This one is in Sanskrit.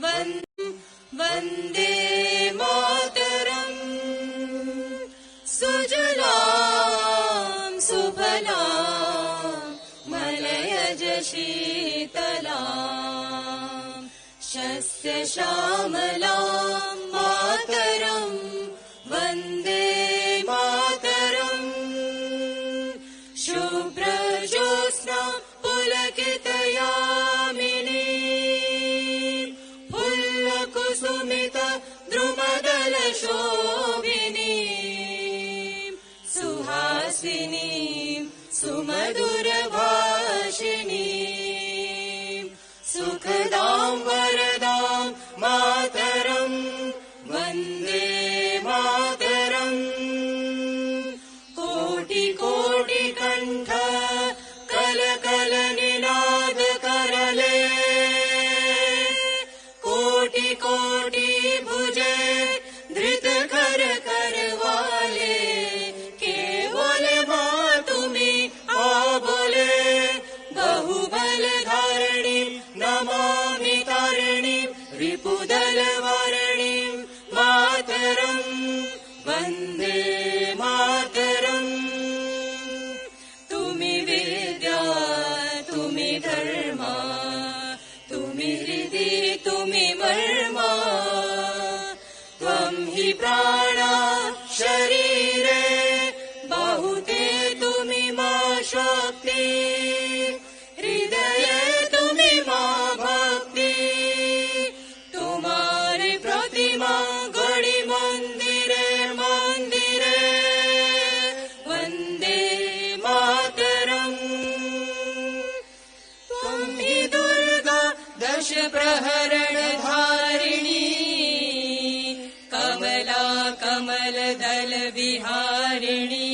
वन्दे मातरम्। सुजलां सुफलां मलयज शीतलां शस्यश्यामलां मातरम् वन्दे मातरम्। शुभ्रज्योत्स्ना पुलकितयामिनी फुल्लकुसुमित द्रुमदलशोभिनी सुहासिनी सुमधुरभाषिणी सुखदां वरदां मातरम् वन्दे मातरम्। कोटि कोटि कण्ठ कलकल निनाद करले कोटि कोटि भुजे धृत कर करवाले केवल मां तुम्हें आबोले बहुबल धारणीं नमामि तारिणीं रिपुदल वारिणीं मातरम् वन्दे मातरम्। तुमि विद्या तुमि धर्मा तुमि हृदि तुमि मर्मा त्वं हि प्राणा शरीरे बाहुते तुमि मा शक्ति हृदये तुमि मा भक्ति तुम्हारी प्रतिमा गढ़ी मंदिरे मंदिरे वन्दे मातरम्। त्वं हि दुर्गा दश प्रहरण धारिणी कमला कमल दल विहारिणी